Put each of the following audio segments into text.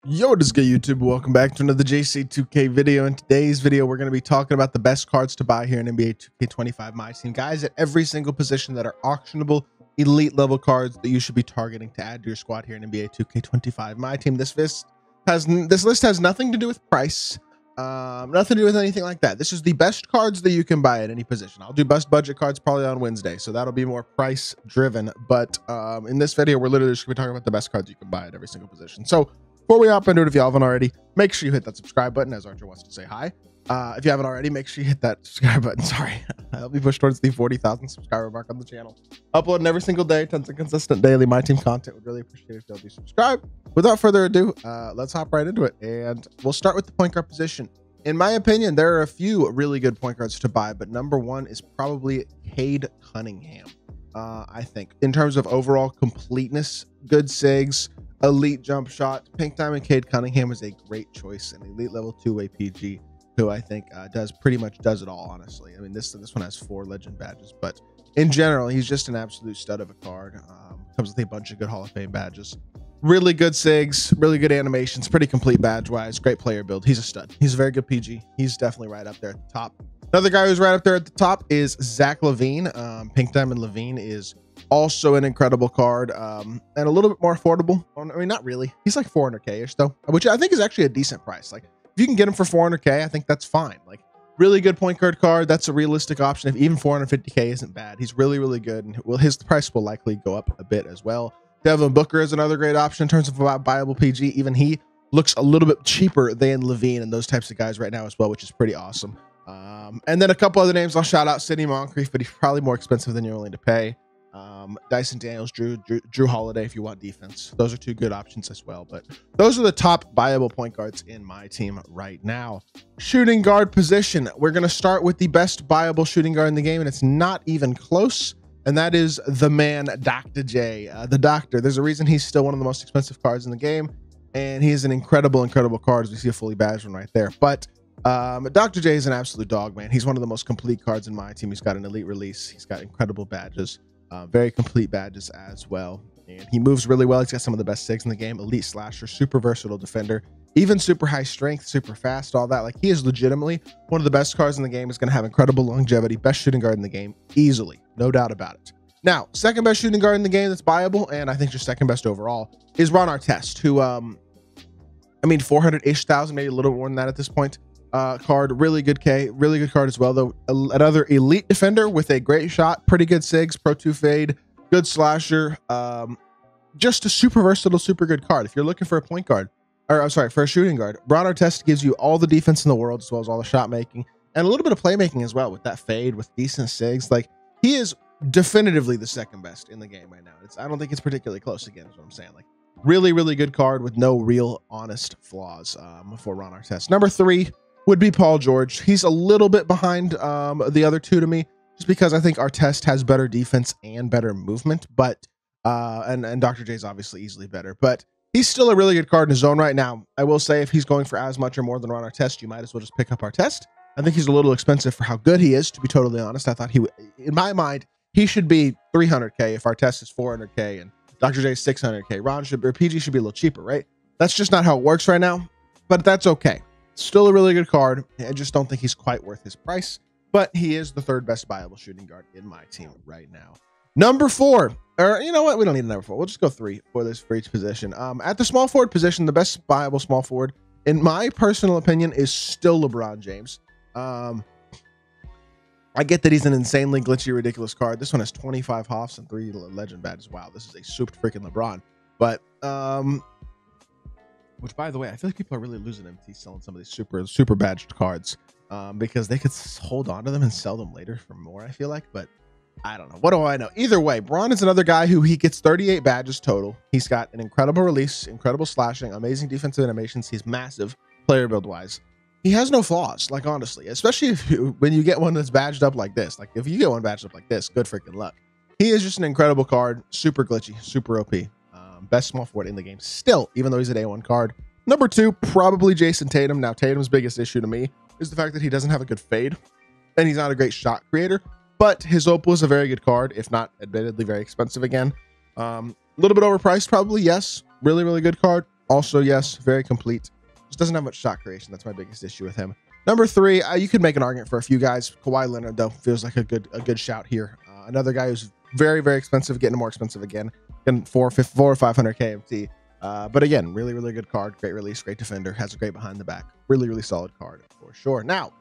Yo, what is good, YouTube? Welcome back to another JC2K video. In today's video, we're going to be talking about the best cards to buy here in NBA 2K25 MyTEAM. Guys, at every single position that are auctionable, elite level cards that you should be targeting to add to your squad here in NBA 2K25 MyTEAM. This list has nothing to do with price, nothing to do with anything like that. This is the best cards that you can buy at any position. I'll do best budget cards probably on Wednesday, so that'll be more price driven. But in this video, we're literally just going to be talking about the best cards you can buy at every single position. So before we hop into it, if you haven't already, make sure you hit that subscribe button, as Archer wants to say hi. If you haven't already, make sure you hit that subscribe button. Sorry, help me push towards the 40,000 subscriber mark on the channel. Uploading every single day, tons of consistent daily MyTEAM content. Would really appreciate it if you'll be subscribed. Without further ado, let's hop right into it, and we'll start with the point guard position. In my opinion, there are a few really good point guards to buy, but number one is probably Cade Cunningham. I think in terms of overall completeness, good SIGs, elite jump shot, Pink Diamond Cade Cunningham is a great choice, an elite level 2-way PG who I think pretty much does it all, honestly. I mean, this one has 4 legend badges, but in general, he's just an absolute stud of a card. Comes with a bunch of good Hall of Fame badges, really good SIGs, really good animations, pretty complete badge wise, great player build. He's a stud. He's a very good PG. He's definitely right up there at the top. Another guy who's right up there at the top is Zach LaVine. Pink Diamond LaVine is also an incredible card, and a little bit more affordable. I mean, not really. He's like 400k-ish though, which I think is actually a decent price. Like, if you can get him for 400k, I think that's fine. Like, really good point guard card. That's a realistic option. If even 450k isn't bad, he's really, really good, and his price will likely go up a bit as well. Devin Booker is another great option in terms of viable PG. Even he looks a little bit cheaper than LaVine and those types of guys right now as well, which is pretty awesome. And then a couple other names I'll shout out: Sidney Moncrief, but he's probably more expensive than you're willing to pay. Dyson Daniels, Drew Holiday if you want defense. Those are 2 good options as well, but those are the top viable point guards in my team right now. Shooting guard position, we're going to start with the best viable shooting guard in the game, and it's not even close, and that is the man, Dr. J. The Doctor. There's a reason he's still one of the most expensive cards in the game, and he is an incredible card, as we see a fully badged one right there. But Dr. J is an absolute dog, man. He's one of the most complete cards in my team. He's got an elite release. He's got incredible badges. Very complete badges as well, and he moves really well. He's got some of the best SIGs in the game: elite slasher, super versatile defender, even super high strength, super fast, all that. Like, he is legitimately one of the best cards in the game. He's going to have incredible longevity, best shooting guard in the game, easily, no doubt about it. Now, second best shooting guard in the game that's viable, and I think just second best overall, is Ron Artest, who I mean, 400-ish thousand, maybe a little more than that at this point. Card, really good card as well, though. Another elite defender with a great shot, pretty good SIGs, Pro 2 fade, good slasher, just a super versatile, super good card. If you're looking for a point guard, or I'm sorry, for a shooting guard, Ron Artest gives you all the defense in the world, as well as all the shot making and a little bit of playmaking as well, with that fade, with decent SIGs. Like, he is definitively the second best in the game right now. I don't think it's particularly close, again, is what I'm saying. Like, really, really good card with no real honest flaws for Ron Artest. Number 3 would be Paul George. He's a little bit behind the other 2 to me, just because I think Artest has better defense and better movement, but and Dr. J is obviously easily better, but he's still a really good card in his own right now. I will say, if he's going for as much or more than Ron Artest, you might as well just pick up Artest. I think he's a little expensive for how good he is, to be totally honest. I thought he would, in my mind, he should be 300k if Artest is 400k and Dr. J is 600k. PG should be a little cheaper, right? That's just not how it works right now, but that's okay. Still a really good card. I just don't think he's quite worth his price, but he is the 3rd best viable shooting guard in my team right now. Number 4, or you know what? We don't need a number 4. We'll just go 3 for each position. At the small forward position, the best viable small forward, in my personal opinion, is still LeBron James. I get that he's an insanely glitchy, ridiculous card. This one has 25 Hoffs and 3 legend badges. Wow, this is a super freaking LeBron. But which, by the way, I feel like people are really losing MT selling some of these super badged cards, because they could hold on to them and sell them later for more, I feel like. But I don't know. What do I know? Either way, Braun is another guy who he gets 38 badges total. He's got an incredible release, incredible slashing, amazing defensive animations. He's massive player build wise. He has no flaws, like, honestly, especially when you get one that's badged up like this. Like, if you get one badged up like this, good freaking luck. He is just an incredible card, super glitchy, super OP. Best small forward in the game still, even though he's an A1 card. Number 2, probably Jason Tatum. Now, Tatum's biggest issue to me is the fact that he doesn't have a good fade, and he's not a great shot creator, but his Opal is a very good card, if not admittedly very expensive again. A little bit overpriced, probably, yes. Really, really good card. Also, yes, very complete. Just doesn't have much shot creation. That's my biggest issue with him. Number 3, you could make an argument for a few guys. Kawhi Leonard, though, feels like a good shout here. Another guy who's very, very expensive, getting more expensive again, getting 4 or 500 KMT. But again, really, really good card. Great release, great defender, has a great behind the back. Really, really solid card for sure. Now,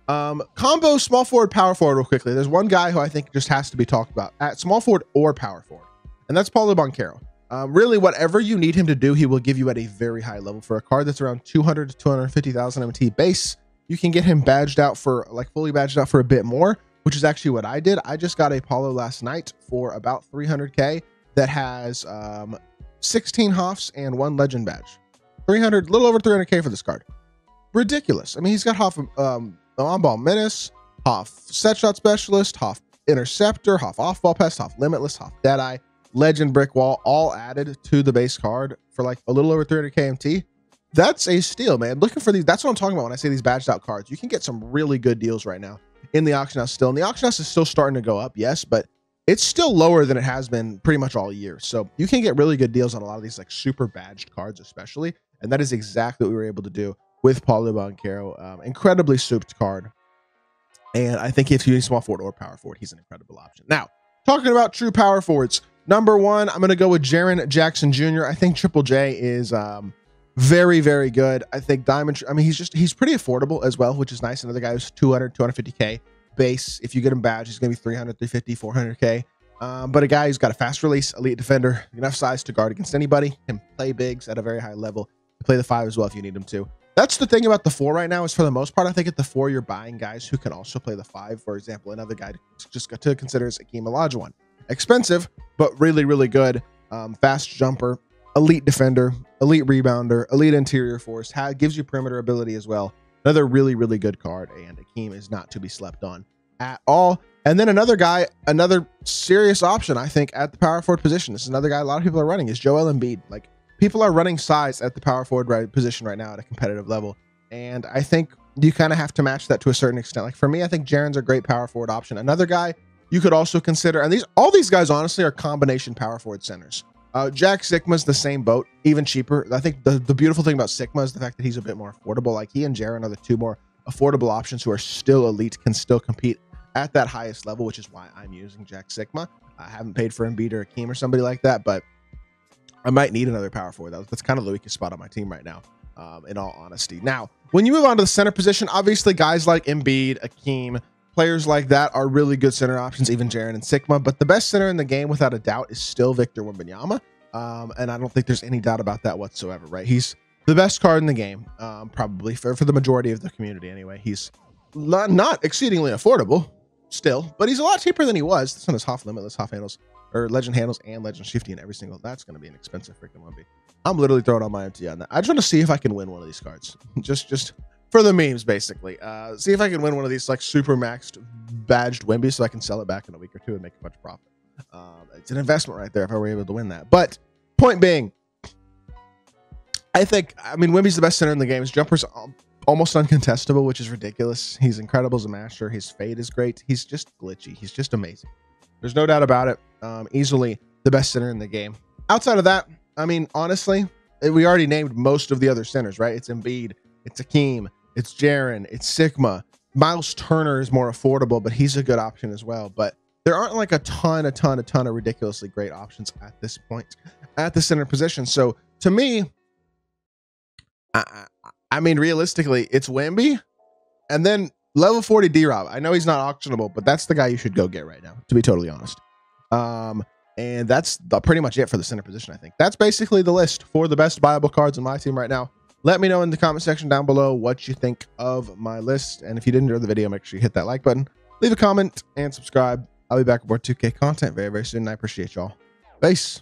combo small forward, power forward real quickly. There's one guy who I think just has to be talked about at small forward or power forward, and that's Paulo Banchero. Really, whatever you need him to do, he will give you at a very high level. For a card that's around 200 to 250,000 MT base, you can get him badged out for, like, fully badged out for a bit more, which is actually what I did. I just got a Paulo last night for about 300k that has 16 Hoffs and 1 legend badge. 300, little over 300k for this card. Ridiculous. I mean, he's got Hoff on-ball menace, Hoff set shot specialist, Hoff interceptor, Hoff off-ball pest, Hoff limitless, Hoff deadeye, legend brick wall, all added to the base card for like a little over 300 KMT. That's a steal, man. Looking for these, that's what I'm talking about when I say these badged out cards. You can get some really good deals right now in the auction house still. And the auction house is still starting to go up, yes, but it's still lower than it has been pretty much all year. So you can get really good deals on a lot of these like super badged cards, especially. And that is exactly what we were able to do with Paulo Banchero. Incredibly souped card. And I think if you need small forward or power forward, he's an incredible option. Now, talking about true power forwards, number 1, I'm going to go with Jaren Jackson Jr. I think Triple J is very, very good. I think Diamond, I mean, he's pretty affordable as well, which is nice. Another guy who's 200, 250k base. If you get him badge, he's going to be 300, 350, 400k. But a guy who's got a fast release, elite defender, enough size to guard against anybody, can play bigs at a very high level, play the 5 as well if you need him to. That's the thing about the 4 right now, is for the most part, I think at the 4, you're buying guys who can also play the 5. For example, another guy just got to consider is Akeem Olajuwon. Expensive, but really, really good. Fast jumper, elite defender, elite rebounder, elite interior force, gives you perimeter ability as well. Another really, really good card, and Akeem is not to be slept on at all. And then another guy, another serious option, I think, at the power forward position. This is another guy a lot of people are running, is Joel Embiid. Like, people are running size at the power forward position right now at a competitive level. And I think you kind of have to match that to a certain extent. Like, for me, I think Jaren's a great power forward option. Another guy you could also consider, and all these guys honestly are combination power forward centers. Jack Sigma's the same boat, even cheaper. I think the beautiful thing about Sigma is the fact that he's a bit more affordable. Like, he and Jaren are the 2 more affordable options who are still elite, can still compete at that highest level, which is why I'm using Jack Sigma. I haven't paid for Embiid or Akeem or somebody like that, but I might need another power forward. That's kind of the weakest spot on my team right now, in all honesty. Now, when you move on to the center position, obviously guys like Embiid, Akeem, players like that are really good center options, even Jaren and Sigma. But the best center in the game, without a doubt, is still Victor Wembanyama. And I don't think there's any doubt about that whatsoever, right? He's the best card in the game, probably for the majority of the community anyway. He's not exceedingly affordable still, but he's a lot cheaper than he was. This one is Hoff limitless, Hoff handles, or legend handles and legend shifty in every single. That's going to be an expensive freaking 1B. I'm literally throwing all my MT on that. I just want to see if I can win one of these cards. just for the memes, basically. See if I can win one of these like super maxed badged Wemby so I can sell it back in a week or 2 and make a bunch of profit. It's an investment right there if I were able to win that. But point being, I mean, Wemby's the best center in the game. His jumper's almost uncontestable, which is ridiculous. He's incredible as a masher. His fade is great. He's just glitchy. He's just amazing. There's no doubt about it. Easily the best center in the game. Outside of that, I mean, honestly, we already named most of the other centers, right? It's Embiid, it's Akeem, it's Jaren, it's Sigma. Miles Turner is more affordable, but he's a good option as well. But there aren't like a ton of ridiculously great options at this point at the center position. So to me, I mean, realistically, it's Wemby and then level 40 D-Rob. I know he's not auctionable, but that's the guy you should go get right now, to be totally honest. And that's pretty much it for the center position, I think. That's basically the list for the best buyable cards in my team right now. Let me know in the comment section down below what you think of my list. And if you did enjoy the video, make sure you hit that like button, leave a comment, and subscribe. I'll be back with more 2K content very, very soon. And I appreciate y'all. Peace.